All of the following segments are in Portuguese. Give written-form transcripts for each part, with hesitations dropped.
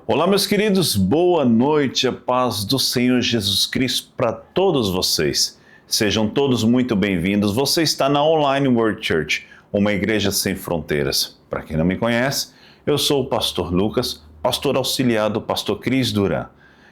Olá, meus queridos, boa noite, a paz do Senhor Jesus Cristo para todos vocês. Sejam todos muito bem-vindos. Você está na Online World Church, uma igreja sem fronteiras. Para quem não me conhece, eu sou o pastor Lucas, pastor auxiliar do pastor Cris Duran.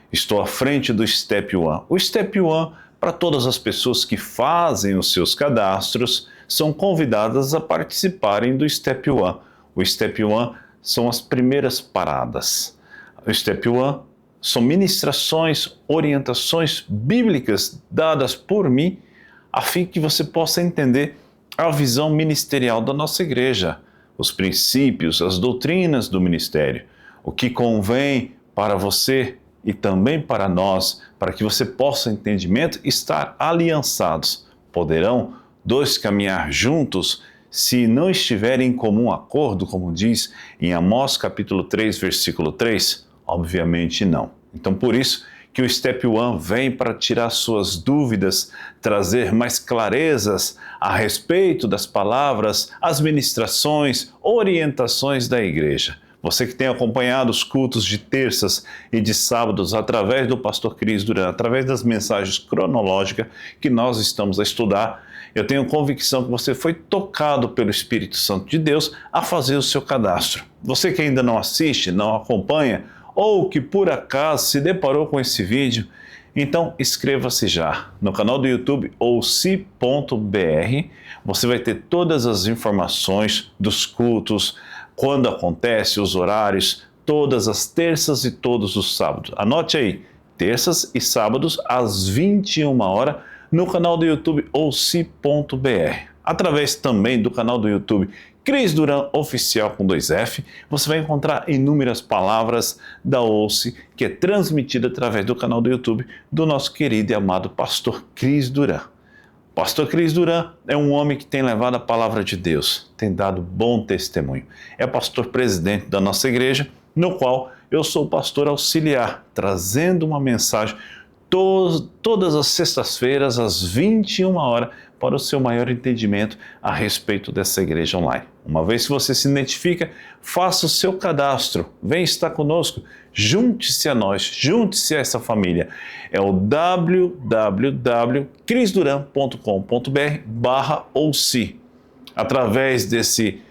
Estou à frente do Step One. O Step One, para todas as pessoas que fazem os seus cadastros, são convidadas a participarem do Step One. O Step One são as primeiras paradas. O Step One são ministrações, orientações bíblicas dadas por mim, a fim que você possa entender a visão ministerial da nossa igreja, os princípios, as doutrinas do ministério, o que convém para você e também para nós, para que você possa, entendimento, estar aliançados. Poderão dois caminhar juntos se não estiverem em comum acordo, como diz em Amós capítulo 3, versículo 3? Obviamente não. Então, por isso que o Step One vem para tirar suas dúvidas, trazer mais clarezas a respeito das palavras, as ministrações, orientações da igreja. Você que tem acompanhado os cultos de terças e de sábados através do pastor Cris Duran, através das mensagens cronológicas que nós estamos a estudar, eu tenho convicção que você foi tocado pelo Espírito Santo de Deus a fazer o seu cadastro. Você que ainda não assiste, não acompanha, ou que por acaso se deparou com esse vídeo, então inscreva-se já no canal do YouTube ouci.br. Você vai ter todas as informações dos cultos, quando acontece, os horários, todas as terças e todos os sábados. Anote aí, terças e sábados às 21 horas no canal do YouTube ouci.br. Através também do canal do YouTube Cris Duran Oficial com 2F, você vai encontrar inúmeras palavras da Ouce, que é transmitida através do canal do YouTube do nosso querido e amado pastor Cris Duran. Pastor Cris Duran é um homem que tem levado a palavra de Deus, tem dado bom testemunho. É pastor presidente da nossa igreja, no qual eu sou pastor auxiliar, trazendo uma mensagem todas as sextas-feiras, às 21 horas, para o seu maior entendimento a respeito dessa igreja online. Uma vez que você se identifica, faça o seu cadastro, vem estar conosco, junte-se a nós, junte-se a essa família. É o www.crisduran.com.br/ouci. Através desse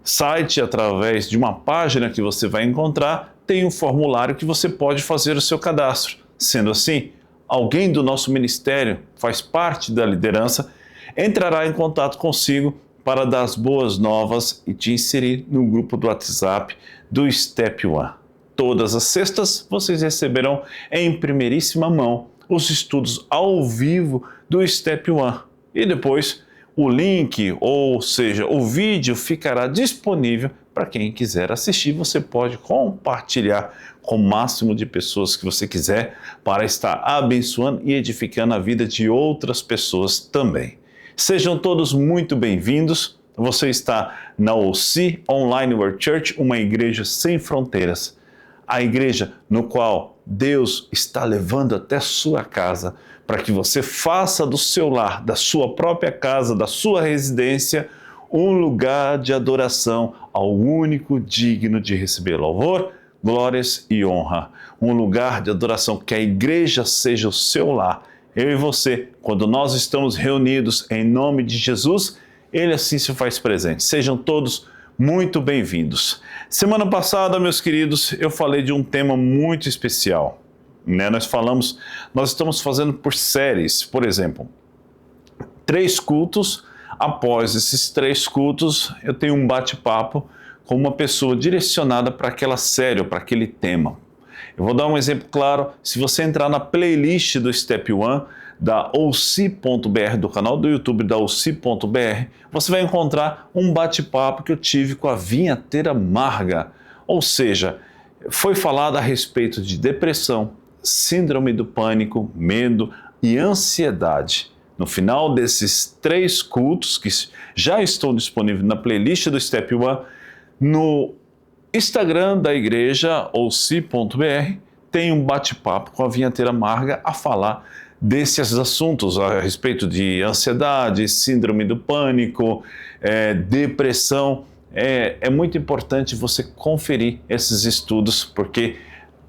site, através de uma página que você vai encontrar, tem um formulário que você pode fazer o seu cadastro. Sendo assim, alguém do nosso ministério, faz parte da liderança, entrará em contato consigo para dar as boas novas e te inserir no grupo do WhatsApp do Step One. Todas as sextas vocês receberão em primeiríssima mão os estudos ao vivo do Step One. E depois o link, ou seja, o vídeo ficará disponível para quem quiser assistir. Você pode compartilhar com o máximo de pessoas que você quiser para estar abençoando e edificando a vida de outras pessoas também. Sejam todos muito bem-vindos. Você está na OC Online World Church, uma igreja sem fronteiras. A igreja no qual Deus está levando até sua casa para que você faça do seu lar, da sua própria casa, da sua residência, um lugar de adoração ao único digno de receber louvor, glórias e honra. Um lugar de adoração, que a igreja seja o seu lar. Eu e você, quando nós estamos reunidos em nome de Jesus, Ele assim se faz presente. Sejam todos muito bem-vindos. Semana passada, meus queridos, eu falei de um tema muito especial. Nós estamos fazendo por séries, por exemplo, 3 cultos. Após esses 3 cultos, eu tenho um bate-papo com uma pessoa direcionada para aquela série, para aquele tema. Eu vou dar um exemplo claro. Se você entrar na playlist do Step One, da ouci.br, do canal do YouTube da ouci.br, você vai encontrar um bate-papo que eu tive com a vinhateira Marga. Ou seja, foi falado a respeito de depressão, síndrome do pânico, medo e ansiedade. No final desses 3 cultos, que já estão disponíveis na playlist do Step One, no Instagram da igreja, ouci.br, tem um bate-papo com a vinhateira Marga a falar desses assuntos a respeito de ansiedade, síndrome do pânico, depressão. É muito importante você conferir esses estudos, porque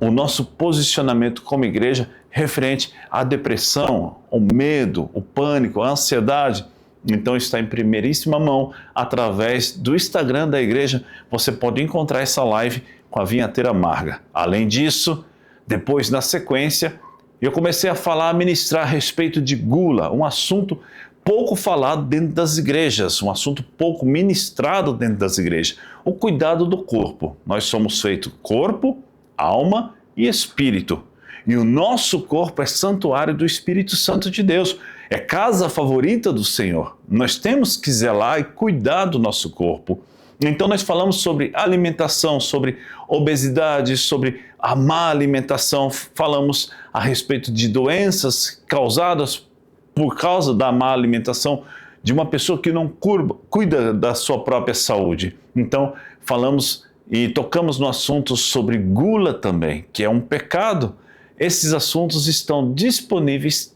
o nosso posicionamento como igreja referente à depressão, ao medo, o pânico, a ansiedade. Então está em primeiríssima mão, através do Instagram da igreja, você pode encontrar essa live com a Vinhateira Amarga. Além disso, depois na sequência, eu comecei a ministrar a respeito de gula, um assunto pouco falado dentro das igrejas, um assunto pouco ministrado dentro das igrejas, o cuidado do corpo. Nós somos feitos corpo, alma e espírito. E o nosso corpo é santuário do Espírito Santo de Deus, é casa favorita do Senhor. Nós temos que zelar e cuidar do nosso corpo. Então nós falamos sobre alimentação, sobre obesidade, sobre a má alimentação, falamos a respeito de doenças causadas por causa da má alimentação de uma pessoa que não cuida da sua própria saúde. Então falamos e tocamos no assunto sobre gula também, que é um pecado. Esses assuntos estão disponíveis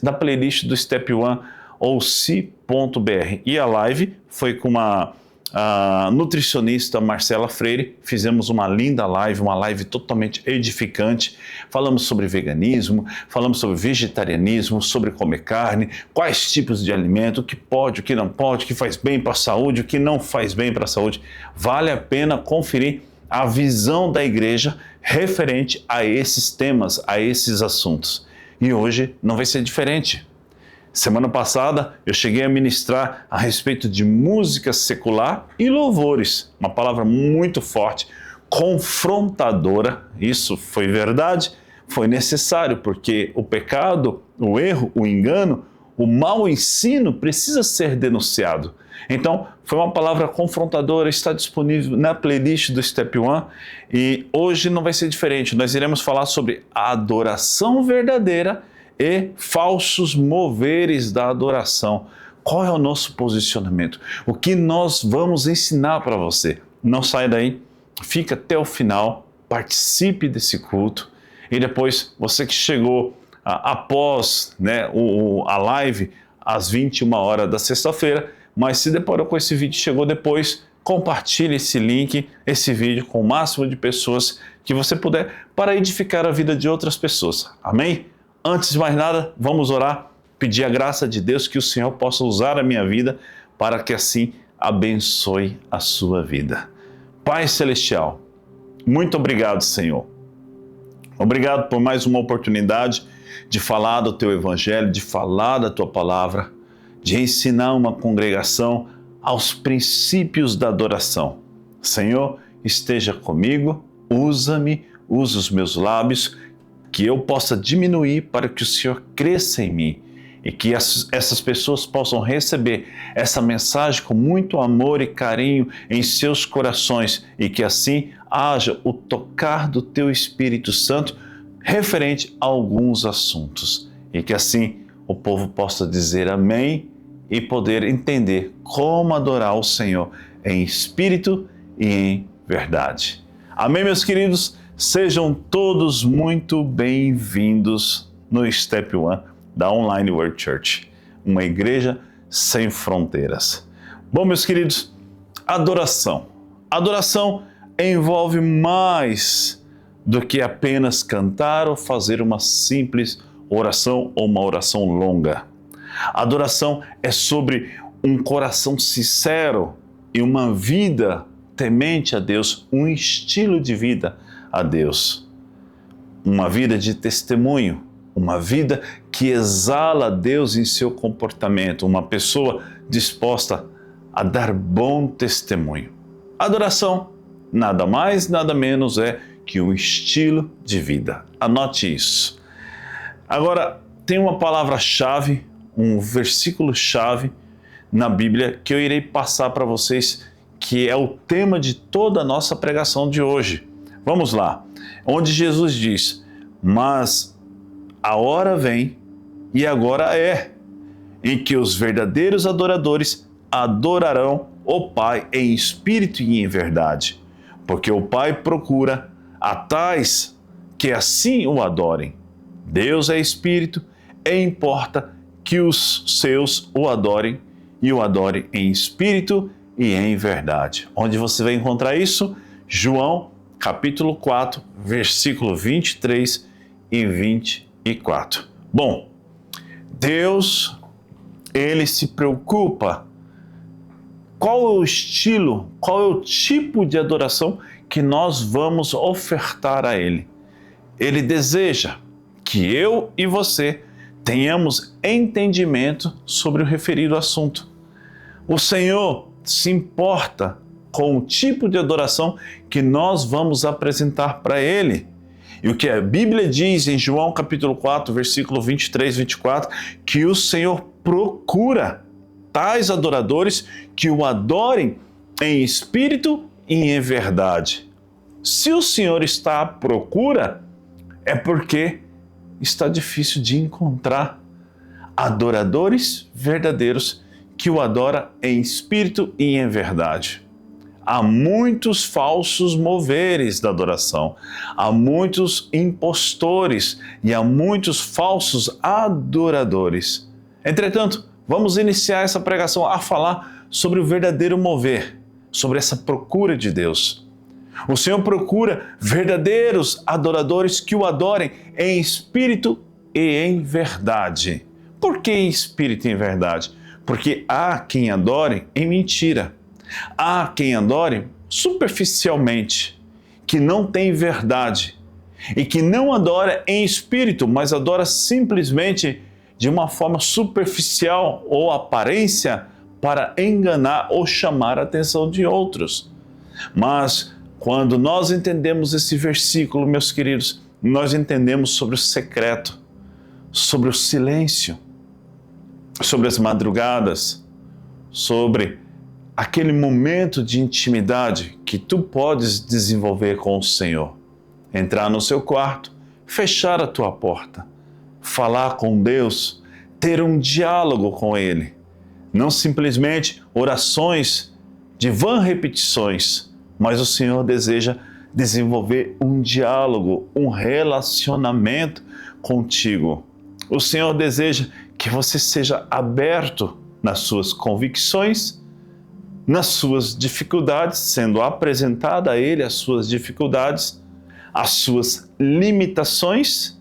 na playlist do Step One ou si.br. E a live foi com a nutricionista Marcela Freire. Fizemos uma linda live, uma live totalmente edificante. Falamos sobre veganismo, falamos sobre vegetarianismo, sobre comer carne, quais tipos de alimento, o que pode, o que não pode, o que faz bem para a saúde, o que não faz bem para a saúde. Vale a pena conferir a visão da igreja referente a esses temas, a esses assuntos. E hoje não vai ser diferente. Semana passada eu cheguei a ministrar a respeito de música secular e louvores, uma palavra muito forte, confrontadora. Isso foi verdade, foi necessário, porque o pecado, o erro, o engano, o mau ensino precisa ser denunciado. Então, foi uma palavra confrontadora, está disponível na playlist do Step One e hoje não vai ser diferente. Nós iremos falar sobre a adoração verdadeira e falsos moveres da adoração. Qual é o nosso posicionamento? O que nós vamos ensinar para você? Não sai daí, fica até o final, participe desse culto e depois você que chegou após a live às 21 horas da sexta-feira, mas se deparou com esse vídeo e chegou depois, compartilhe esse link, esse vídeo com o máximo de pessoas que você puder para edificar a vida de outras pessoas. Amém? Antes de mais nada, vamos orar, pedir a graça de Deus que o Senhor possa usar a minha vida para que assim abençoe a sua vida. Pai Celestial, muito obrigado, Senhor. Obrigado por mais uma oportunidade de falar do Teu Evangelho, de falar da Tua Palavra, de ensinar uma congregação aos princípios da adoração. Senhor, esteja comigo, usa-me, usa os meus lábios, que eu possa diminuir para que o Senhor cresça em mim e que essas pessoas possam receber essa mensagem com muito amor e carinho em seus corações e que assim haja o tocar do Teu Espírito Santo referente a alguns assuntos e que assim o povo possa dizer amém e poder entender como adorar o Senhor em espírito e em verdade. Amém, meus queridos? Sejam todos muito bem-vindos no Step One da Online World Church, uma igreja sem fronteiras. Bom, meus queridos, adoração. Adoração envolve mais do que apenas cantar ou fazer uma simples oração ou uma oração longa. Adoração é sobre um coração sincero e uma vida temente a Deus, um estilo de vida a Deus. Uma vida de testemunho, uma vida que exala a Deus em seu comportamento, uma pessoa disposta a dar bom testemunho. Adoração, nada mais, nada menos é que um estilo de vida. Anote isso. Agora, tem uma palavra-chave, um versículo-chave na Bíblia que eu irei passar para vocês, que é o tema de toda a nossa pregação de hoje. Vamos lá, onde Jesus diz, mas a hora vem, e agora é, em que os verdadeiros adoradores adorarão o Pai em espírito e em verdade, porque o Pai procura a tais que assim o adorem. Deus é espírito e importa que os seus o adorem e o adorem em espírito e em verdade. Onde você vai encontrar isso? João capítulo 4, versículo 23 e 24. Bom, Deus, Ele se preocupa qual é o estilo, qual é o tipo de adoração que nós vamos ofertar a Ele. Ele deseja que eu e você tenhamos entendimento sobre o referido assunto. O Senhor se importa com o tipo de adoração que nós vamos apresentar para Ele. E o que a Bíblia diz em João capítulo 4, versículo 23 e 24, que o Senhor procura tais adoradores que o adorem em espírito e em verdade. Se o Senhor está à procura, é porque está difícil de encontrar adoradores verdadeiros que o adoram em espírito e em verdade. Há muitos falsos moveres da adoração, há muitos impostores e há muitos falsos adoradores. Entretanto, vamos iniciar essa pregação a falar sobre o verdadeiro mover, sobre essa procura de Deus. O Senhor procura verdadeiros adoradores que o adorem em espírito e em verdade. Por que em espírito e em verdade? Porque há quem adore em mentira. Há quem adore superficialmente, que não tem verdade e que não adora em espírito, mas adora simplesmente de uma forma superficial ou aparência para enganar ou chamar a atenção de outros. Mas quando nós entendemos esse versículo, meus queridos, nós entendemos sobre o secreto, sobre o silêncio, sobre as madrugadas, sobre aquele momento de intimidade que tu podes desenvolver com o Senhor. Entrar no seu quarto, fechar a tua porta, falar com Deus, ter um diálogo com Ele. Não simplesmente orações de vã repetições, mas o Senhor deseja desenvolver um diálogo, um relacionamento contigo. O Senhor deseja que você seja aberto nas suas convicções, nas suas dificuldades, sendo apresentada a Ele as suas dificuldades, as suas limitações,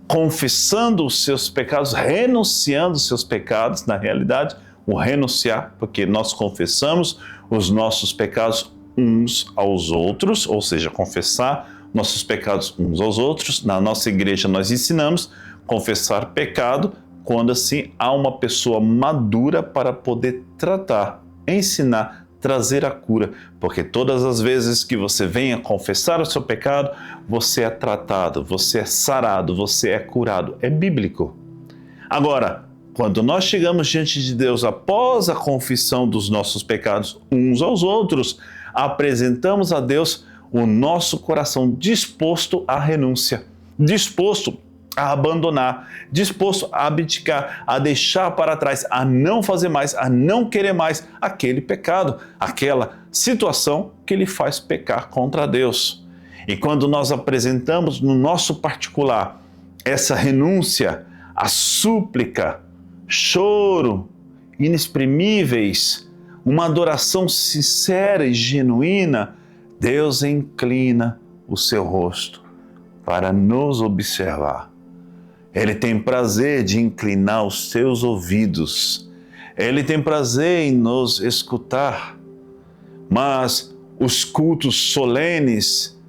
confessando os seus pecados, renunciando os seus pecados, na realidade, o renunciar, porque nós confessamos os nossos pecados uns aos outros, ou seja, confessar nossos pecados uns aos outros. Na nossa igreja nós ensinamos confessar pecado quando assim há uma pessoa madura para poder tratar, ensinar, trazer a cura, porque todas as vezes que você venha confessar o seu pecado, você é tratado, você é sarado, você é curado. É bíblico. Agora, quando nós chegamos diante de Deus após a confissão dos nossos pecados uns aos outros, apresentamos a Deus o nosso coração disposto à renúncia, disposto a abandonar, disposto a abdicar, a deixar para trás, a não fazer mais, a não querer mais aquele pecado, aquela situação que lhe faz pecar contra Deus. E quando nós apresentamos no nosso particular essa renúncia, a súplica, choro, inexprimíveis, uma adoração sincera e genuína, Deus inclina o seu rosto para nos observar. Ele tem prazer de inclinar os seus ouvidos. Ele tem prazer em nos escutar. Mas os cultos solenes,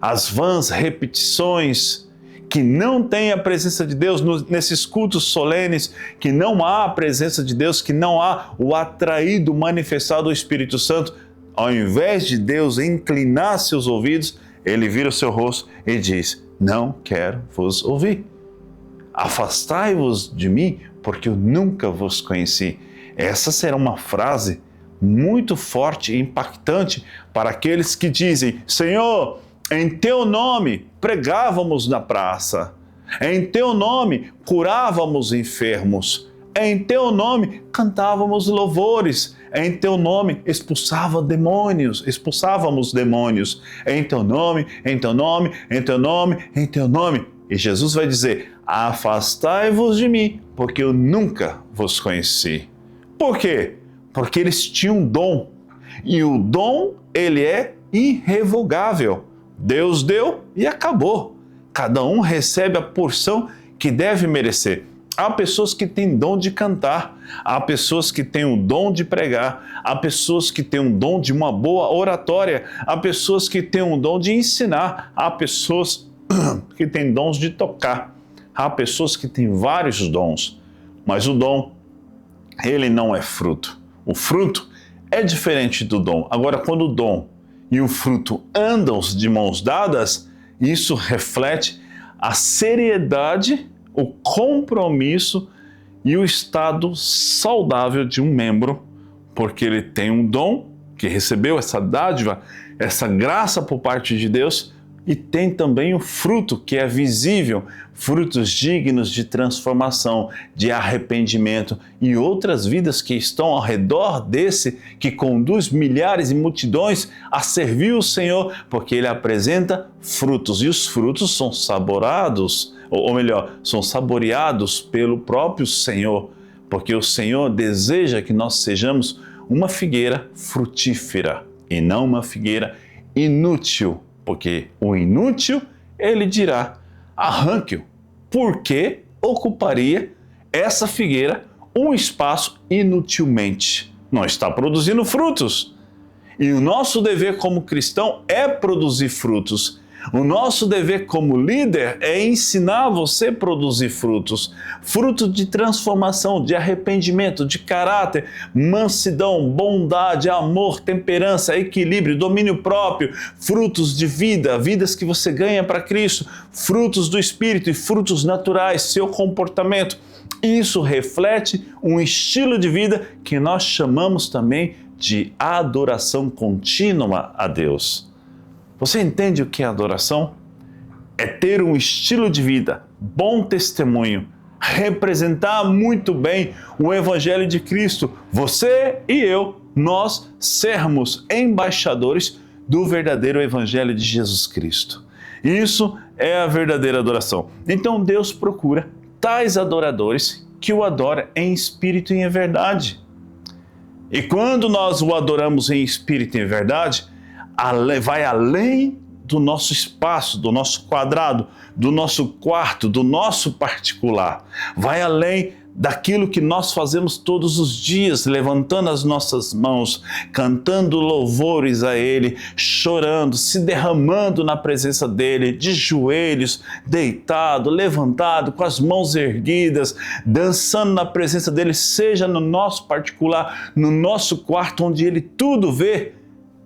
as vãs repetições, que não tem a presença de Deus, nesses cultos solenes, que não há a presença de Deus, que não há o atraído manifestado do Espírito Santo, ao invés de Deus inclinar seus ouvidos, Ele vira o seu rosto e diz: não quero vos ouvir. Afastai-vos de mim, porque eu nunca vos conheci. Essa será uma frase muito forte e impactante para aqueles que dizem: Senhor, em teu nome pregávamos na praça, em teu nome curávamos enfermos, em teu nome cantávamos louvores, em teu nome expulsávamos demônios, em teu nome, em teu nome, em teu nome, em teu nome. E Jesus vai dizer: afastai-vos de mim, porque eu nunca vos conheci. Por quê? Porque eles tinham um dom, e o dom, ele é irrevogável. Deus deu e acabou. Cada um recebe a porção que deve merecer. Há pessoas que têm dom de cantar, há pessoas que têm o dom de pregar, há pessoas que têm o dom de uma boa oratória, há pessoas que têm o dom de ensinar, há pessoas que têm dons de tocar, há pessoas que têm vários dons, mas o dom, ele não é fruto. O fruto é diferente do dom. Agora, quando o dom e o fruto andam de mãos dadas, isso reflete a seriedade, o compromisso e o estado saudável de um membro, porque ele tem um dom, que recebeu essa dádiva, essa graça por parte de Deus, e tem também o fruto que é visível, frutos dignos de transformação, de arrependimento e outras vidas que estão ao redor desse, que conduz milhares e multidões a servir o Senhor, porque ele apresenta frutos, e os frutos são ou melhor, são saboreados pelo próprio Senhor, porque o Senhor deseja que nós sejamos uma figueira frutífera e não uma figueira inútil, porque o inútil, ele dirá, arranque-o, porque ocuparia essa figueira um espaço inutilmente. Não está produzindo frutos. E o nosso dever como cristão é produzir frutos. O nosso dever como líder é ensinar você a produzir frutos. Frutos de transformação, de arrependimento, de caráter, mansidão, bondade, amor, temperança, equilíbrio, domínio próprio, frutos de vida, vidas que você ganha para Cristo, frutos do Espírito e frutos naturais, seu comportamento. Isso reflete um estilo de vida que nós chamamos também de adoração contínua a Deus. Você entende o que é adoração? É ter um estilo de vida, bom testemunho, representar muito bem o Evangelho de Cristo. Você e eu, nós sermos embaixadores do verdadeiro Evangelho de Jesus Cristo. Isso é a verdadeira adoração. Então Deus procura tais adoradores que o adoram em espírito e em verdade. E quando nós o adoramos em espírito e em verdade, vai além do nosso espaço, do nosso quadrado, do nosso quarto, do nosso particular. Vai além daquilo que nós fazemos todos os dias, levantando as nossas mãos, cantando louvores a Ele, chorando, se derramando na presença dEle, de joelhos, deitado, levantado, com as mãos erguidas, dançando na presença dEle, seja no nosso particular, no nosso quarto, onde Ele tudo vê.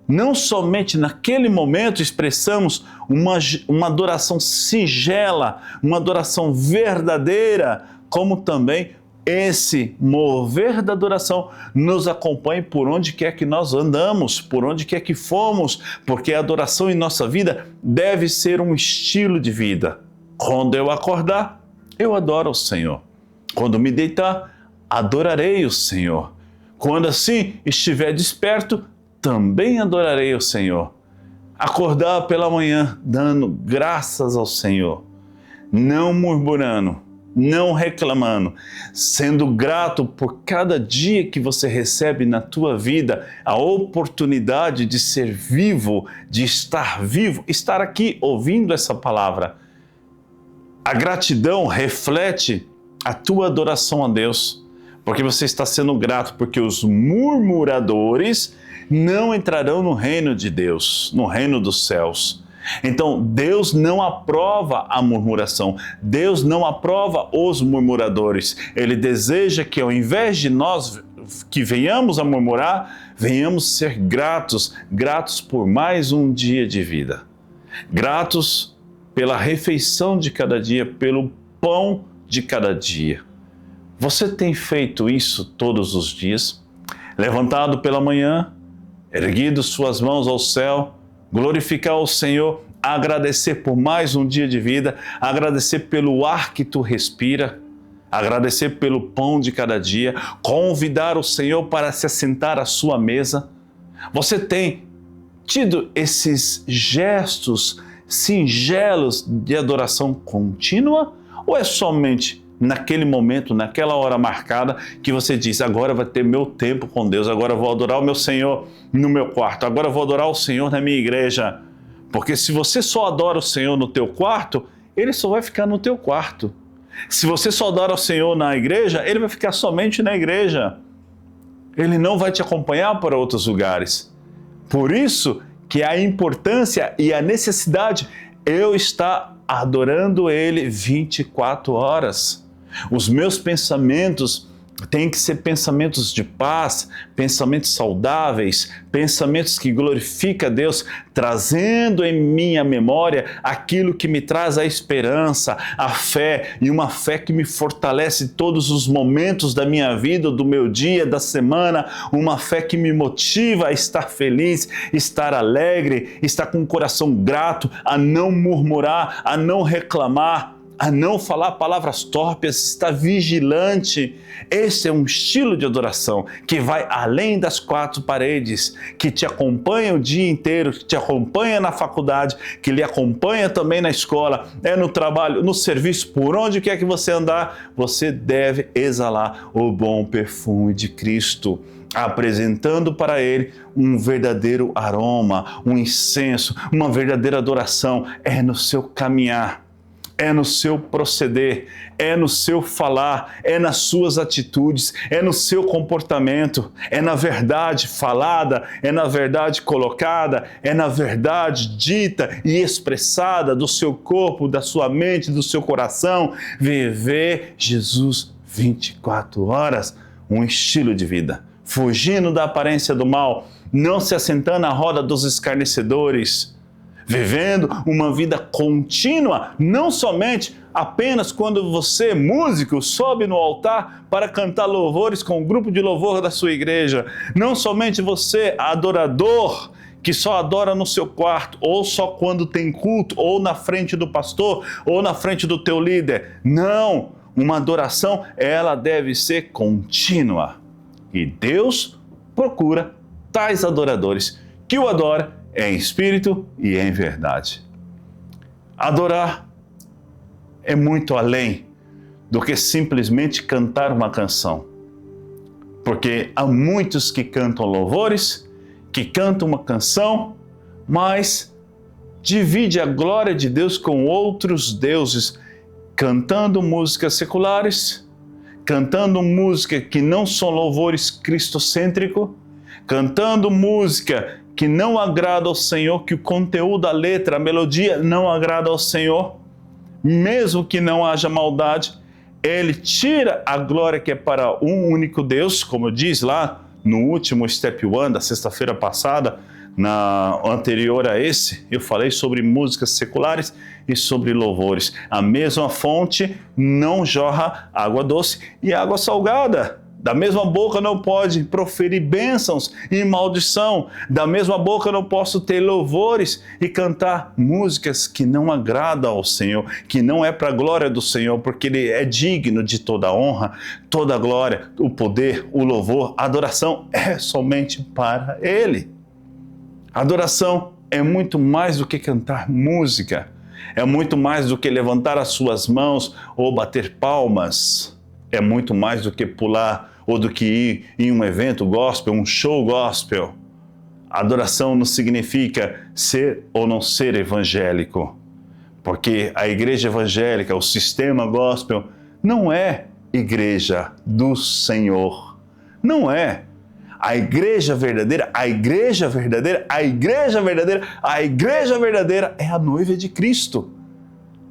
Não somente naquele momento expressamos uma adoração singela, uma adoração verdadeira, como também esse mover da adoração nos acompanha por onde quer que nós andamos, por onde quer que fomos, porque a adoração em nossa vida deve ser um estilo de vida. Quando eu acordar, eu adoro o Senhor. Quando me deitar, adorarei o Senhor. Quando assim estiver desperto, também adorarei o Senhor. Acordar pela manhã dando graças ao Senhor, não murmurando, não reclamando, sendo grato por cada dia que você recebe na tua vida, a oportunidade de ser vivo, de estar vivo, estar aqui ouvindo essa palavra. A gratidão reflete a tua adoração a Deus, porque você está sendo grato, porque os murmuradores não entrarão no reino de Deus, no reino dos céus. Então, Deus não aprova a murmuração, Deus não aprova os murmuradores. Ele deseja que ao invés de nós que venhamos a murmurar, venhamos ser gratos, gratos por mais um dia de vida. Gratos pela refeição de cada dia, pelo pão de cada dia. Você tem feito isso todos os dias? Levantado pela manhã, erguido suas mãos ao céu, glorificar o Senhor, agradecer por mais um dia de vida, agradecer pelo ar que tu respira, agradecer pelo pão de cada dia, convidar o Senhor para se assentar à sua mesa. Você tem tido esses gestos singelos de adoração contínua ou é somente naquele momento, naquela hora marcada, que você diz, agora vai ter meu tempo com Deus, agora eu vou adorar o meu Senhor no meu quarto, agora eu vou adorar o Senhor na minha igreja, Porque se você só adora o Senhor no teu quarto, Ele só vai ficar no teu quarto. Se você só adora o Senhor na igreja, Ele vai ficar somente na igreja. Ele não vai te acompanhar para outros lugares. Por isso que a importância e a necessidade eu estar adorando Ele 24 horas. Os meus pensamentos têm que ser pensamentos de paz, pensamentos saudáveis, pensamentos que glorificam a Deus, trazendo em minha memória aquilo que me traz a esperança, a fé, e uma fé que me fortalece todos os momentos da minha vida, do meu dia, da semana, uma fé que me motiva a estar feliz, estar alegre, estar com o coração grato, a não murmurar, a não reclamar, a não falar palavras torpes, estar vigilante. Esse é um estilo de adoração que vai além das quatro paredes, que te acompanha o dia inteiro, que te acompanha na faculdade, que lhe acompanha também na escola, no trabalho, no serviço, por onde quer que você andar, você deve exalar o bom perfume de Cristo, apresentando para Ele um verdadeiro aroma, um incenso, uma verdadeira adoração. É no seu caminhar, é no seu proceder, é no seu falar, é nas suas atitudes, é no seu comportamento, é na verdade falada, é na verdade colocada, é na verdade dita e expressada do seu corpo, da sua mente, do seu coração. Viver Jesus 24 horas, um estilo de vida, fugindo da aparência do mal, não se assentando à roda dos escarnecedores, vivendo uma vida contínua, não somente apenas quando você, músico, sobe no altar para cantar louvores com o grupo de louvor da sua igreja, não somente você, adorador, que só adora no seu quarto, ou só quando tem culto, ou na frente do pastor, ou na frente do teu líder. Não, uma adoração, ela deve ser contínua. E Deus procura tais adoradores que o adoram em espírito e em verdade. Adorar é muito além do que simplesmente cantar uma canção. Porque há muitos que cantam louvores, que cantam uma canção, mas divide a glória de Deus com outros deuses, cantando músicas seculares, cantando música que não são louvores cristocêntricos, cantando música que não agrada ao Senhor, que o conteúdo, a letra, a melodia não agrada ao Senhor, mesmo que não haja maldade, Ele tira a glória que é para um único Deus, como diz lá no último Step One da sexta-feira passada, na anterior a esse, eu falei sobre músicas seculares e sobre louvores. A mesma fonte não jorra água doce e água salgada. Da mesma boca não pode proferir bênçãos e maldição. Da mesma boca não posso ter louvores e cantar músicas que não agradam ao Senhor, que não é para a glória do Senhor, porque Ele é digno de toda a honra, toda a glória, o poder, o louvor, a adoração é somente para Ele. A adoração é muito mais do que cantar música, é muito mais do que levantar as suas mãos ou bater palmas, é muito mais do que pular ou do que ir em um evento gospel, um show gospel. Adoração não significa ser ou não ser evangélico, porque a igreja evangélica, o sistema gospel, não é igreja do Senhor. Não é. A igreja verdadeira, a igreja verdadeira, a igreja verdadeira, a igreja verdadeira é a noiva de Cristo.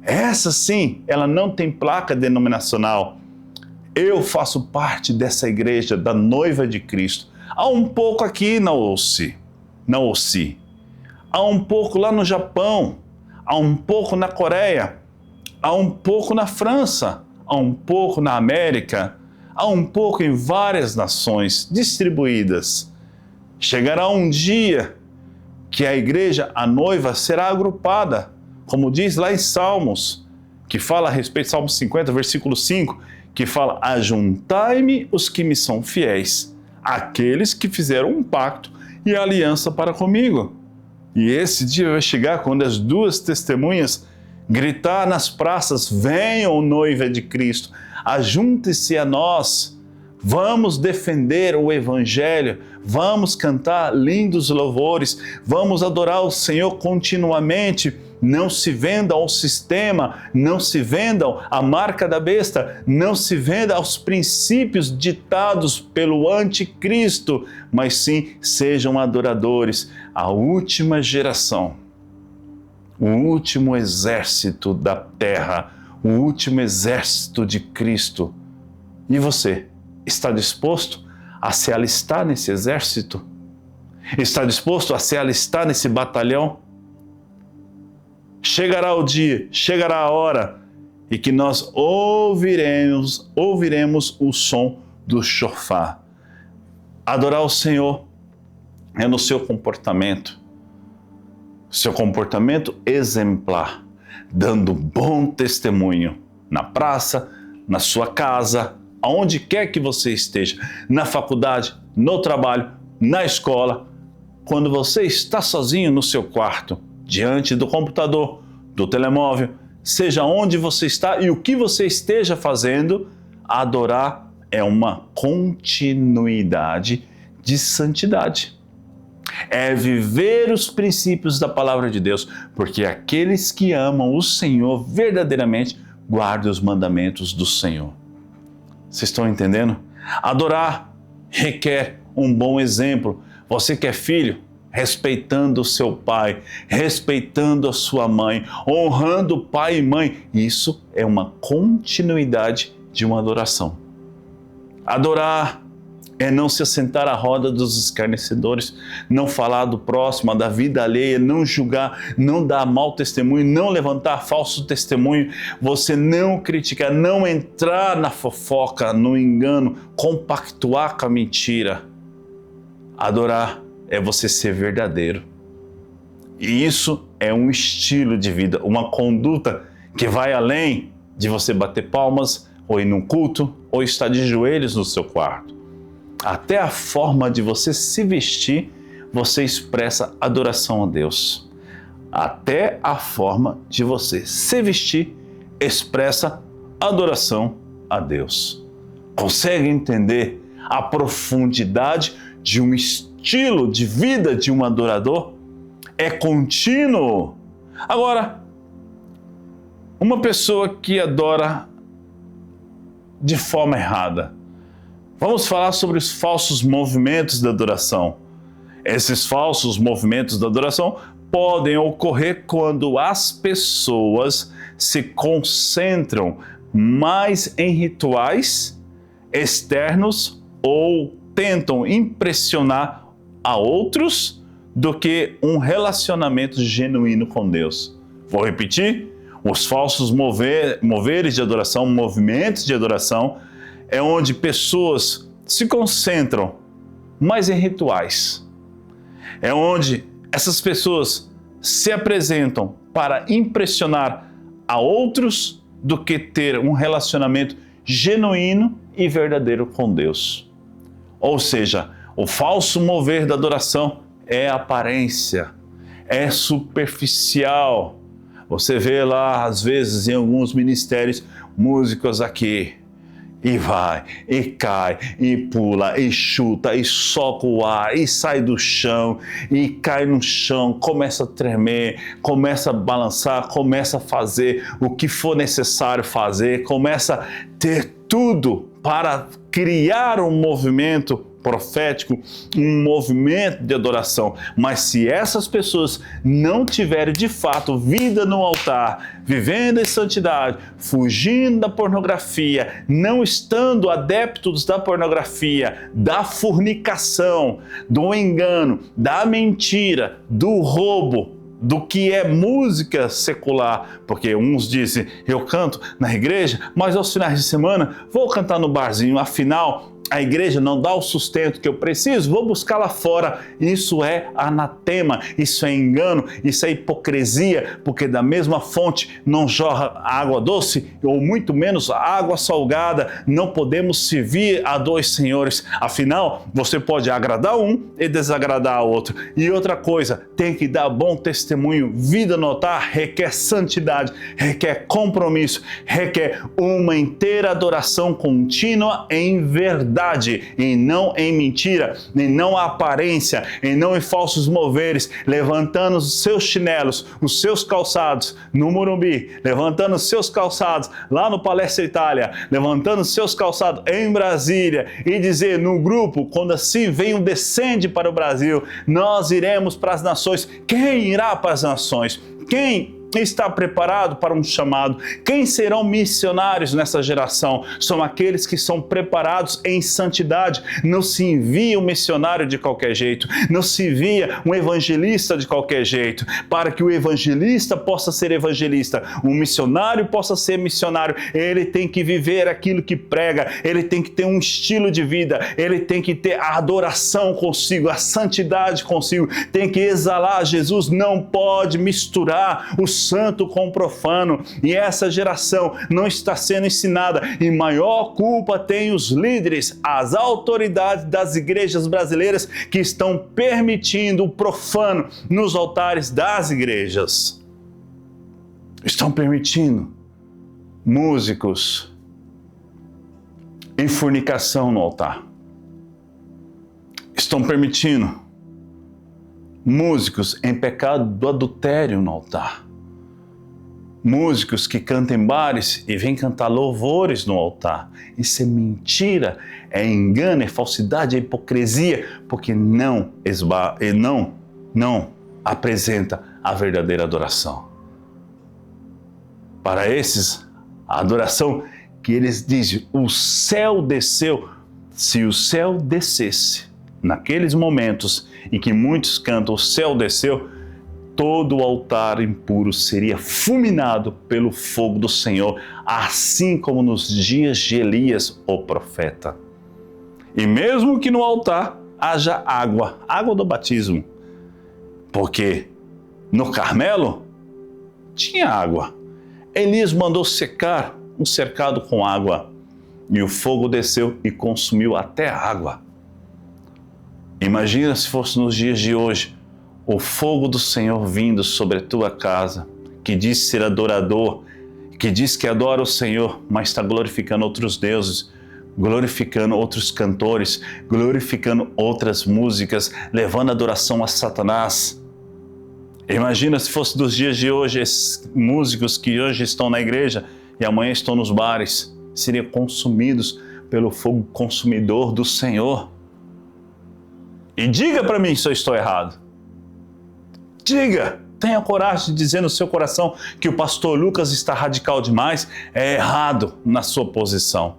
Essa sim, ela não tem placa denominacional. Eu faço parte dessa igreja, da noiva de Cristo. Há um pouco aqui na OSI, há um pouco lá no Japão, há um pouco na Coreia, há um pouco na França, há um pouco na América, há um pouco em várias nações distribuídas. Chegará um dia que a igreja, a noiva, será agrupada, como diz lá em Salmos, que fala a respeito, Salmo 50, versículo 5, que fala: ajuntai-me os que me são fiéis, aqueles que fizeram um pacto e aliança para comigo. E esse dia vai chegar quando as duas testemunhas gritar nas praças: venham, noiva de Cristo, ajunte-se a nós, Vamos defender o Evangelho, vamos cantar lindos louvores, vamos adorar o Senhor continuamente. Não se vendam ao sistema, não se vendam à marca da besta, não se vendam aos princípios ditados pelo anticristo, mas sim sejam adoradores, a última geração, o último exército da terra, o último exército de Cristo. E você, está disposto a se alistar nesse exército? Está disposto a se alistar nesse batalhão? Chegará o dia, chegará a hora em que nós ouviremos o som do chofar. Adorar o Senhor é no seu comportamento exemplar, dando bom testemunho na praça, na sua casa, aonde quer que você esteja, na faculdade, no trabalho, na escola, quando você está sozinho no seu quarto, diante do computador, do telemóvel, seja onde você está e o que você esteja fazendo, adorar é uma continuidade de santidade. É viver os princípios da palavra de Deus, porque aqueles que amam o Senhor verdadeiramente guardam os mandamentos do Senhor. Vocês estão entendendo? Adorar requer um bom exemplo. Você que é filho, respeitando o seu pai, respeitando a sua mãe, honrando pai e mãe. Isso é uma continuidade de uma adoração. Adorar é não se assentar à roda dos escarnecedores, não falar do próximo, da vida alheia, não julgar, não dar mau testemunho, não levantar falso testemunho, você não criticar, não entrar na fofoca, no engano, compactuar com a mentira. Adorar é você ser verdadeiro. E isso é um estilo de vida, uma conduta que vai além de você bater palmas, ou ir num culto, ou estar de joelhos no seu quarto. Até a forma de você se vestir, você expressa adoração a Deus. Até a forma de você se vestir expressa adoração a Deus. Consegue entender a profundidade de um estilo de vida de um adorador? É contínuo. Agora, uma pessoa que adora de forma errada. Vamos falar sobre os falsos movimentos da adoração. Esses falsos movimentos da adoração podem ocorrer quando as pessoas se concentram mais em rituais externos ou tentam impressionar a outros do que um relacionamento genuíno com Deus. Vou repetir: os falsos moveres de adoração, movimentos de adoração, é onde pessoas se concentram mais em rituais. É onde essas pessoas se apresentam para impressionar a outros do que ter um relacionamento genuíno e verdadeiro com Deus. Ou seja, o falso mover da adoração é aparência, é superficial. Você vê lá, às vezes, em alguns ministérios, músicos aqui, e vai, e cai, e pula, e chuta, e soca o ar, e sai do chão, e cai no chão, começa a tremer, começa a balançar, começa a fazer o que for necessário fazer, começa a ter tudo para criar um movimento profético, um movimento de adoração. Mas se essas pessoas não tiverem de fato vida no altar, vivendo em santidade, fugindo da pornografia, não estando adeptos da pornografia, da fornicação, do engano, da mentira, do roubo, do que é música secular, porque uns dizem, eu canto na igreja, mas aos finais de semana vou cantar no barzinho, afinal a igreja não dá o sustento que eu preciso, vou buscar lá fora. Isso é anatema, isso é engano, isso é hipocrisia, porque da mesma fonte não jorra água doce, ou muito menos água salgada. Não podemos servir a dois senhores, afinal, você pode agradar um e desagradar o outro. E outra coisa, tem que dar bom testemunho. Vida no altar requer santidade, requer compromisso, requer uma inteira adoração contínua em verdade. verdade e não em mentira, e não a aparência, e não em falsos moveres, levantando os seus chinelos, os seus calçados no Morumbi, levantando os seus calçados lá no Palestra Itália, levantando os seus calçados em Brasília e dizer no grupo, quando assim vem um descende para o Brasil, nós iremos para as nações. Quem irá para as nações? Quem está preparado para um chamado? Quem serão missionários nessa geração? São aqueles que são preparados em santidade. Não se envia um missionário de qualquer jeito, não se envia um evangelista de qualquer jeito. Para que o evangelista possa ser evangelista, um missionário possa ser missionário, ele tem que viver aquilo que prega, ele tem que ter um estilo de vida, ele tem que ter a adoração consigo, a santidade consigo, tem que exalar Jesus, não pode misturar o santo com o profano, e essa geração não está sendo ensinada, e maior culpa tem os líderes, as autoridades das igrejas brasileiras que estão permitindo o profano nos altares das igrejas. Estão permitindo músicos em fornicação no altar. Estão permitindo músicos em pecado do adultério no altar. Músicos que cantam em bares e vêm cantar louvores no altar. Isso é mentira, é engano, é falsidade, é hipocrisia, porque não apresenta a verdadeira adoração. Para esses, a adoração que eles dizem, o céu desceu. Se o céu descesse, naqueles momentos em que muitos cantam o céu desceu, todo o altar impuro seria fulminado pelo fogo do Senhor, assim como nos dias de Elias, o profeta. E mesmo que no altar haja água do batismo, porque no Carmelo tinha água. Elias mandou secar um cercado com água, e o fogo desceu e consumiu até a água. Imagina se fosse nos dias de hoje, o fogo do Senhor vindo sobre a tua casa, que diz ser adorador, que diz que adora o Senhor, mas está glorificando outros deuses, glorificando outros cantores, glorificando outras músicas, levando adoração a Satanás. Imagina se fosse dos dias de hoje, esses músicos que hoje estão na igreja e amanhã estão nos bares, seriam consumidos pelo fogo consumidor do Senhor. E diga para mim se eu estou errado. Diga, tenha coragem de dizer no seu coração que o pastor Lucas está radical demais, é errado na sua posição.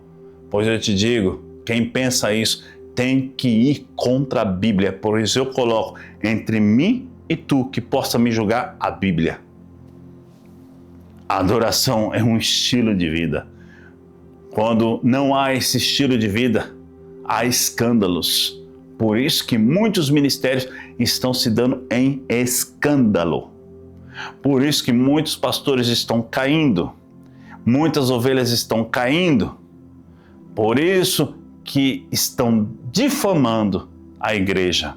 Pois eu te digo, quem pensa isso tem que ir contra a Bíblia. Por isso eu coloco entre mim e tu que possa me julgar a Bíblia. A adoração é um estilo de vida. Quando não há esse estilo de vida, há escândalos. Por isso que muitos ministérios estão se dando em escândalo. Por isso que muitos pastores estão caindo. Muitas ovelhas estão caindo. Por isso que estão difamando a igreja.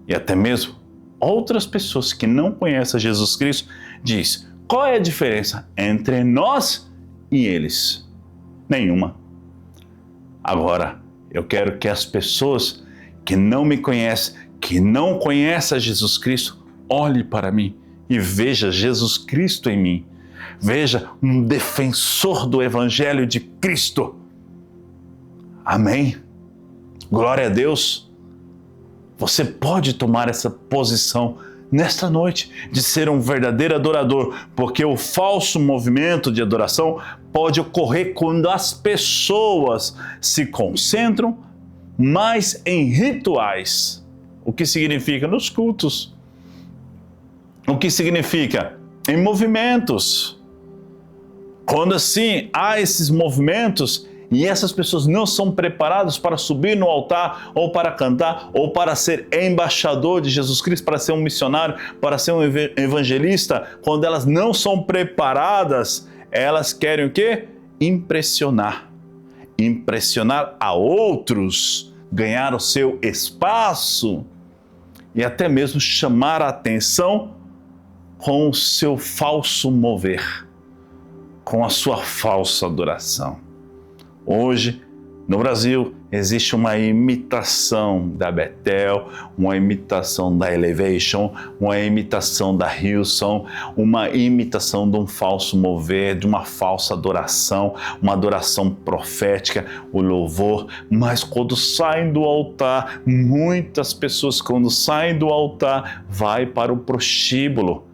E até mesmo outras pessoas que não conhecem Jesus Cristo dizem: qual é a diferença entre nós e eles? Nenhuma. Agora, eu quero que as pessoas que não me conhecem, que não conhecem Jesus Cristo, olhe para mim e veja Jesus Cristo em mim. Veja um defensor do Evangelho de Cristo. Amém? Glória a Deus. Você pode tomar essa posição nesta noite de ser um verdadeiro adorador, porque o falso movimento de adoração pode ocorrer quando as pessoas se concentram mais em rituais. O que significa nos cultos? O que significa em movimentos? Quando assim há esses movimentos e essas pessoas não são preparadas para subir no altar, ou para cantar, ou para ser embaixador de Jesus Cristo, para ser um missionário, para ser um evangelista, quando elas não são preparadas, elas querem o quê? Impressionar. Impressionar a outros, ganhar o seu espaço e até mesmo chamar a atenção com o seu falso mover, com a sua falsa adoração. Hoje No Brasil, existe uma imitação da Bethel, uma imitação da Elevation, uma imitação da Hillsong, uma imitação de um falso mover, de uma falsa adoração, uma adoração profética, o louvor. Mas quando saem do altar, muitas pessoas quando saem do altar, vai para o prostíbulo,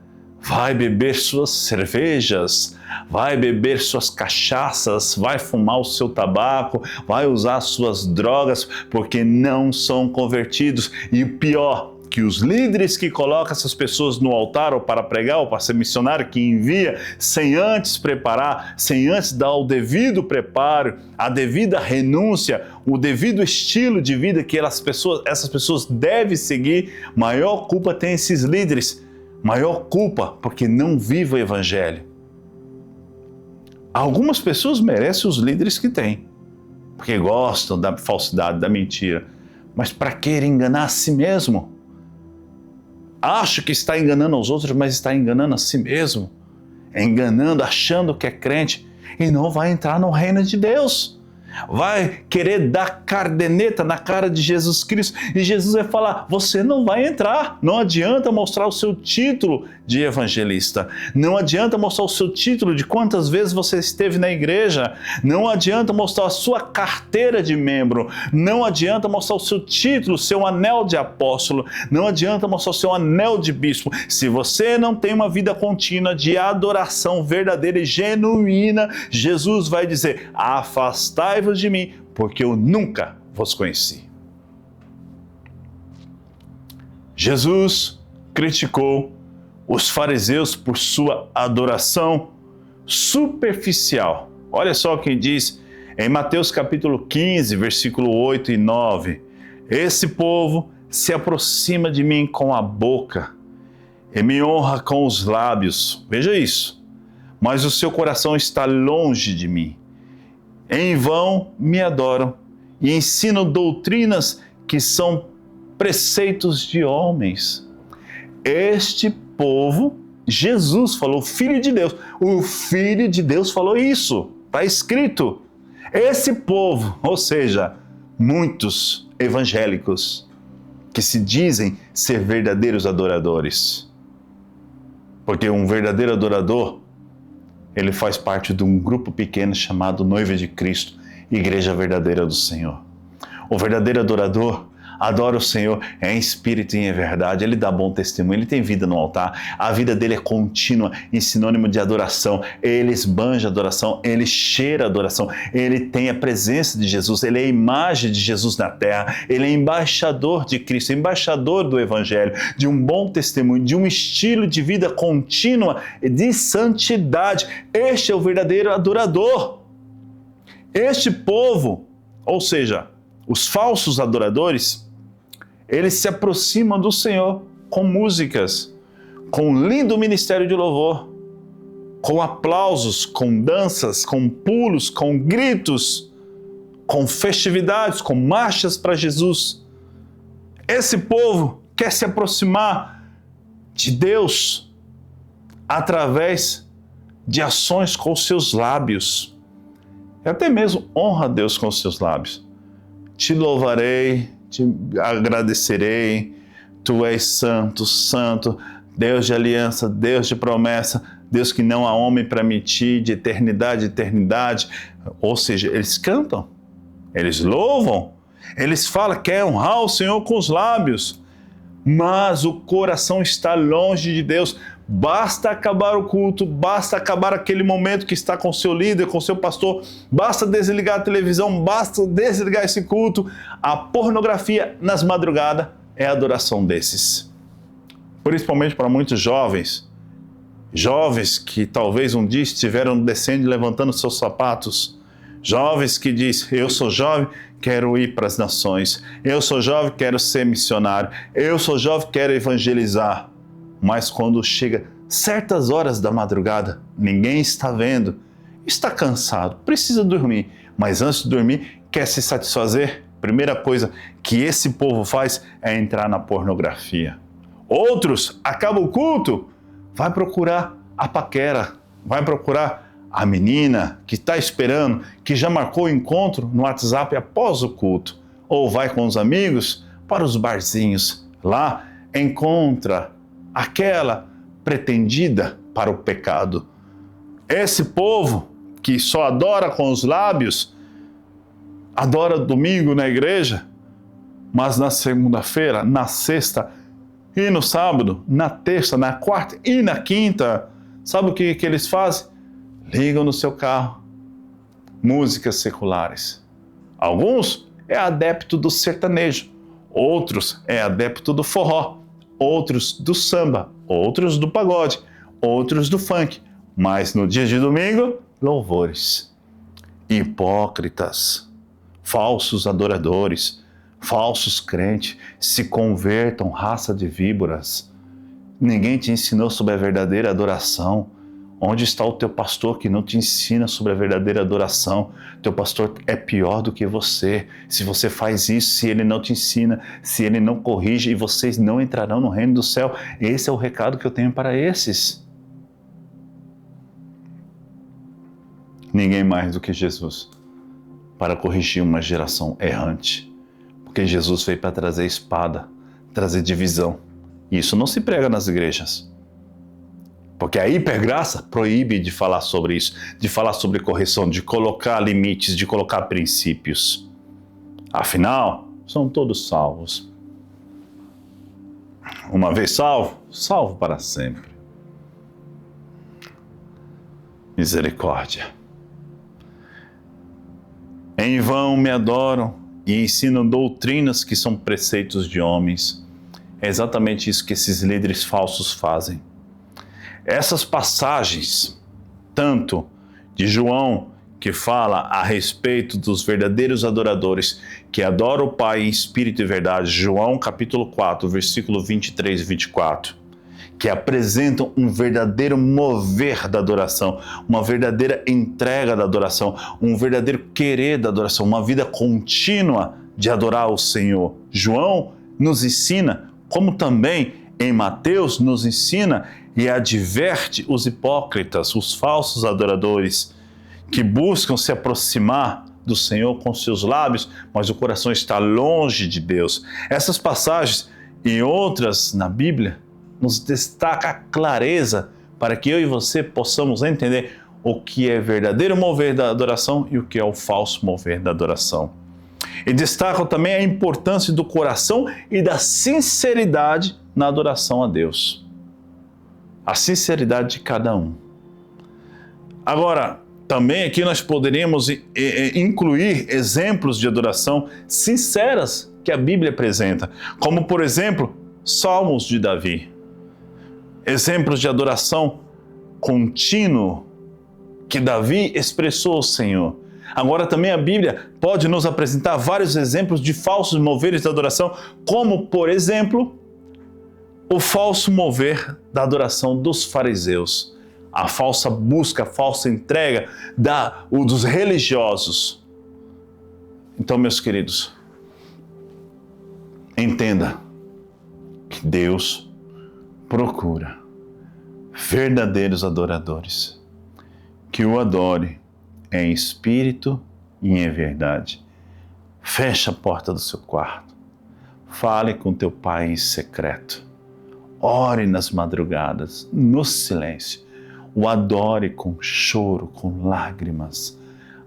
vai beber suas cervejas, vai beber suas cachaças, vai fumar o seu tabaco, vai usar suas drogas, porque não são convertidos. E o pior, que os líderes que colocam essas pessoas no altar, ou para pregar, ou para ser missionário, que envia, sem antes preparar, sem antes dar o devido preparo, a devida renúncia, o devido estilo de vida que essas pessoas devem seguir, maior culpa tem esses líderes. Maior culpa porque não vivem o Evangelho. Algumas pessoas merecem os líderes que têm, porque gostam da falsidade, da mentira. Mas para que enganar a si mesmo? Acha que está enganando os outros, mas está enganando a si mesmo. Enganando, achando que é crente e não vai entrar no reino de Deus. Vai querer dar cardeneta na cara de Jesus Cristo e Jesus vai falar, você não vai entrar. Não adianta mostrar o seu título de evangelista, não adianta mostrar o seu título de quantas vezes você esteve na igreja, não adianta mostrar a sua carteira de membro, não adianta mostrar o seu título, seu anel de apóstolo, não adianta mostrar o seu anel de bispo. Se você não tem uma vida contínua de adoração verdadeira e genuína, Jesus vai dizer, afastai-vos de mim, porque eu nunca vos conheci. Jesus criticou os fariseus por sua adoração superficial. Olha só quem diz em Mateus capítulo 15, versículo 8 e 9. Esse povo se aproxima de mim com a boca e me honra com os lábios. Veja isso. Mas o seu coração está longe de mim. Em vão me adoram e ensinam doutrinas que são preceitos de homens. Este povo, Jesus falou, Filho de Deus. O Filho de Deus falou isso. Está escrito. Esse povo, ou seja, muitos evangélicos que se dizem ser verdadeiros adoradores. Porque um verdadeiro adorador, ele faz parte de um grupo pequeno chamado Noiva de Cristo, Igreja Verdadeira do Senhor. O verdadeiro adorador adora o Senhor em espírito e em verdade, ele dá bom testemunho, ele tem vida no altar, a vida dele é contínua em sinônimo de adoração, ele esbanja adoração, ele cheira adoração, ele tem a presença de Jesus, ele é a imagem de Jesus na terra, ele é embaixador de Cristo, embaixador do Evangelho, de um bom testemunho, de um estilo de vida contínua de santidade. Este é o verdadeiro adorador. Este povo, ou seja, os falsos adoradores, eles se aproximam do Senhor com músicas, com um lindo ministério de louvor, com aplausos, com danças, com pulos, com gritos, com festividades, com marchas para Jesus. Esse povo quer se aproximar de Deus através de ações com os seus lábios. E até mesmo honra a Deus com os seus lábios. Te louvarei, te agradecerei, tu és santo, santo, Deus de aliança, Deus de promessa, Deus que não há homem para mentir, de eternidade, eternidade. Ou seja, eles cantam, eles louvam, eles falam, quer honrar o Senhor com os lábios, mas o coração está longe de Deus. Basta acabar o culto, basta acabar aquele momento que está com o seu líder, com o seu pastor, basta desligar a televisão, basta desligar esse culto. A pornografia nas madrugadas é a adoração desses. Principalmente para muitos jovens que talvez um dia estiveram descendo e levantando seus sapatos, jovens que dizem, eu sou jovem, quero ir para as nações, eu sou jovem, quero ser missionário, eu sou jovem, quero evangelizar. Mas quando chega certas horas da madrugada, ninguém está vendo, está cansado, precisa dormir, mas antes de dormir, quer se satisfazer? Primeira coisa que esse povo faz é entrar na pornografia. Outros, acaba o culto, vai procurar a paquera, vai procurar a menina que está esperando, que já marcou o encontro no WhatsApp após o culto, ou vai com os amigos para os barzinhos. Lá encontra aquela pretendida para o pecado. Esse povo que só adora com os lábios, adora domingo na igreja, mas na segunda-feira, na sexta e no sábado, na terça, na quarta e na quinta, sabe o que eles fazem? Ligam no seu carro músicas seculares. Alguns é adepto do sertanejo, outros é adepto do forró, outros do samba, outros do pagode, outros do funk, mas no dia de domingo, louvores. Hipócritas, falsos adoradores, falsos crentes, se convertam, raça de víboras. Ninguém te ensinou sobre a verdadeira adoração. Onde está o teu pastor que não te ensina sobre a verdadeira adoração? Teu pastor é pior do que você. Se você faz isso, se ele não te ensina, se ele não corrige, e vocês não entrarão no reino do céu. Esse é o recado que eu tenho para esses. Ninguém mais do que Jesus para corrigir uma geração errante. Porque Jesus veio para trazer espada, trazer divisão. E isso não se prega nas igrejas. Porque a hipergraça proíbe de falar sobre isso, de falar sobre correção, de colocar limites, de colocar princípios. Afinal, são todos salvos. Uma vez salvo, salvo para sempre. Misericórdia. Em vão me adoram e ensinam doutrinas que são preceitos de homens. É exatamente isso que esses líderes falsos fazem. Essas passagens, tanto de João, que fala a respeito dos verdadeiros adoradores, que adoram o Pai em espírito e verdade, João capítulo 4, versículo 23 e 24, que apresentam um verdadeiro mover da adoração, uma verdadeira entrega da adoração, um verdadeiro querer da adoração, uma vida contínua de adorar o Senhor. João nos ensina, como também em Mateus nos ensina e adverte os hipócritas, os falsos adoradores, que buscam se aproximar do Senhor com seus lábios, mas o coração está longe de Deus. Essas passagens e outras na Bíblia nos destaca a clareza para que eu e você possamos entender o que é verdadeiro mover da adoração e o que é o falso mover da adoração. E destacam também a importância do coração e da sinceridade na adoração a Deus. A sinceridade de cada um. Agora, também aqui nós poderíamos incluir exemplos de adoração sinceras que a Bíblia apresenta, como por exemplo, Salmos de Davi. Exemplos de adoração contínuo que Davi expressou ao Senhor. Agora também a Bíblia pode nos apresentar vários exemplos de falsos moveres da adoração, como por exemplo, o falso mover da adoração dos fariseus, a falsa busca, a falsa entrega dos religiosos. Então, meus queridos, entenda que Deus procura verdadeiros adoradores, que o adore em espírito e em verdade. Feche a porta do seu quarto, fale com teu Pai em secreto, ore nas madrugadas, no silêncio, o adore com choro, com lágrimas,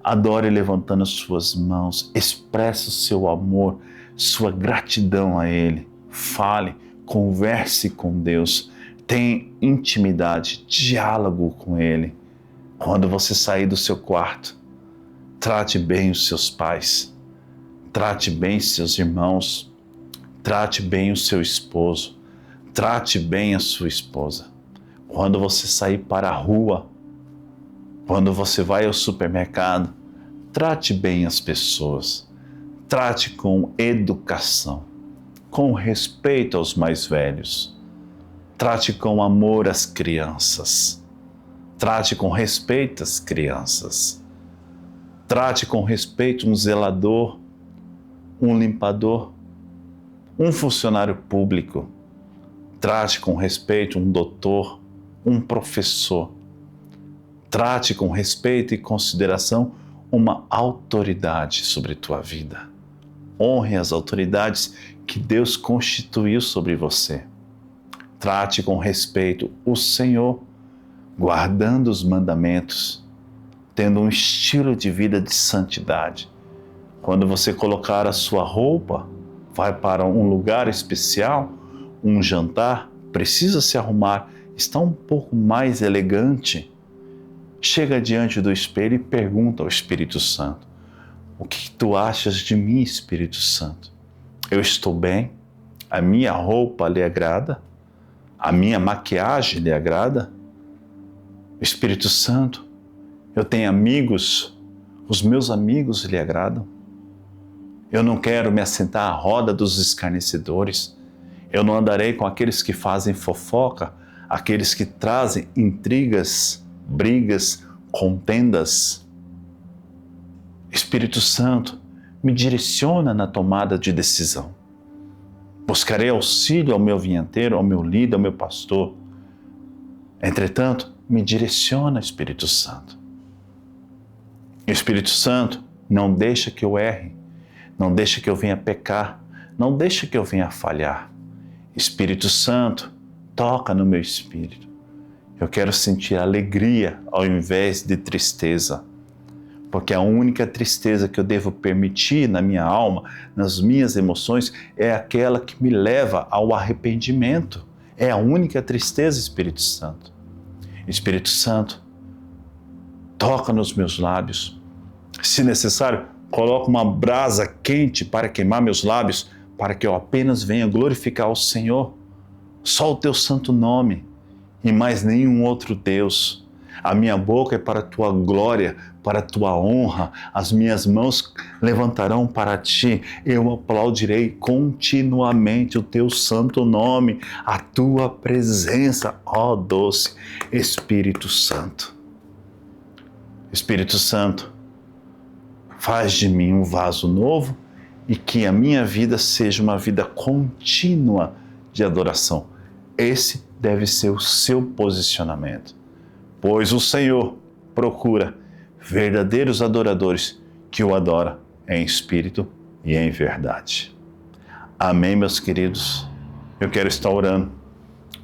adore levantando suas mãos, expresse o seu amor, sua gratidão a Ele, fale, converse com Deus, tenha intimidade, diálogo com Ele. Quando você sair do seu quarto, trate bem os seus pais, trate bem seus irmãos, trate bem o seu esposo, trate bem a sua esposa. Quando você sair para a rua, quando você vai ao supermercado, trate bem as pessoas, trate com educação, com respeito aos mais velhos, trate com amor as crianças. Trate com respeito as crianças. Trate com respeito um zelador, um limpador, um funcionário público. Trate com respeito um doutor, um professor. Trate com respeito e consideração uma autoridade sobre tua vida. Honre as autoridades que Deus constituiu sobre você. Trate com respeito o Senhor, guardando os mandamentos, tendo um estilo de vida de santidade. Quando você colocar a sua roupa, vai para um lugar especial, um jantar, precisa se arrumar, está um pouco mais elegante. Chega diante do espelho e pergunta ao Espírito Santo: o que tu achas de mim, Espírito Santo? Eu estou bem? A minha roupa lhe agrada? A minha maquiagem lhe agrada? Espírito Santo, eu tenho amigos, os meus amigos lhe agradam? Eu não quero me assentar à roda dos escarnecedores. Eu não andarei com aqueles que fazem fofoca, aqueles que trazem intrigas, brigas, contendas. Espírito Santo, me direciona na tomada de decisão. Buscarei auxílio ao meu vinhateiro, ao meu líder, ao meu pastor. Entretanto, me direciona, Espírito Santo. Espírito Santo, não deixa que eu erre, não deixa que eu venha pecar, não deixa que eu venha falhar. Espírito Santo, toca no meu espírito. Eu quero sentir alegria ao invés de tristeza, porque a única tristeza que eu devo permitir na minha alma, nas minhas emoções, é aquela que me leva ao arrependimento. É a única tristeza, Espírito Santo. Espírito Santo, toca nos meus lábios. Se necessário, coloca uma brasa quente para queimar meus lábios, para que eu apenas venha glorificar o Senhor. Só o teu santo nome e mais nenhum outro Deus. A minha boca é para a tua glória, para a tua honra. As minhas mãos levantarão para ti. Eu aplaudirei continuamente o teu santo nome, a tua presença, ó doce Espírito Santo. Espírito Santo, faz de mim um vaso novo e que a minha vida seja uma vida contínua de adoração. Esse deve ser o seu posicionamento, pois o Senhor procura verdadeiros adoradores que o adoram em espírito e em verdade. Amém, meus queridos? Eu quero estar orando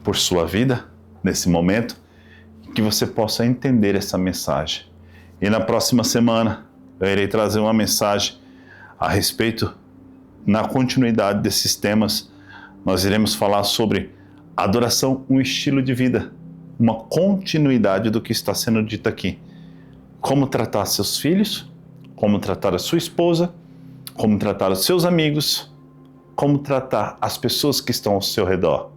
por sua vida nesse momento, que você possa entender essa mensagem. E na próxima semana eu irei trazer uma mensagem a respeito, na continuidade desses temas, nós iremos falar sobre adoração, um estilo de vida, uma continuidade do que está sendo dito aqui. Como tratar seus filhos, como tratar a sua esposa, como tratar os seus amigos, como tratar as pessoas que estão ao seu redor.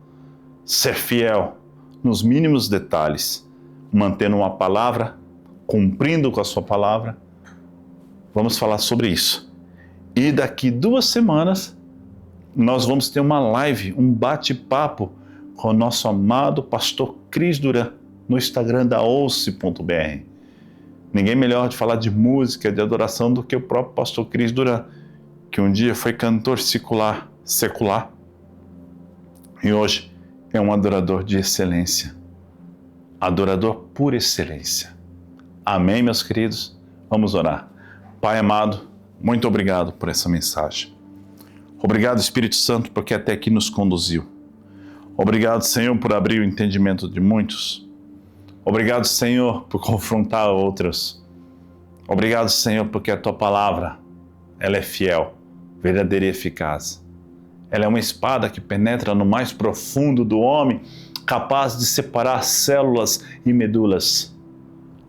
Ser fiel nos mínimos detalhes, mantendo uma palavra, cumprindo com a sua palavra. Vamos falar sobre isso. E daqui 2 semanas, nós vamos ter uma live, um bate-papo com o nosso amado pastor Cris Duran, no Instagram da ouce.br. Ninguém melhor de falar de música, de adoração, do que o próprio pastor Cris Duran, que um dia foi cantor secular, e hoje é um adorador de excelência. Adorador por excelência. Amém, meus queridos? Vamos orar. Pai amado, muito obrigado por essa mensagem. Obrigado, Espírito Santo, porque até aqui nos conduziu. Obrigado, Senhor, por abrir o entendimento de muitos. Obrigado, Senhor, por confrontar outros. Obrigado, Senhor, porque a tua palavra, ela é fiel, verdadeira e eficaz. Ela é uma espada que penetra no mais profundo do homem, capaz de separar células e medulas.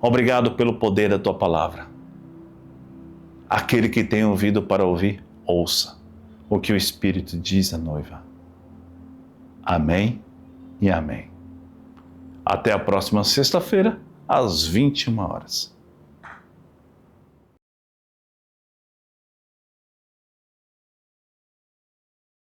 Obrigado pelo poder da tua palavra. Aquele que tem ouvido para ouvir, ouça o que o Espírito diz à noiva. Amém e amém. Até a próxima sexta-feira, às 21 horas.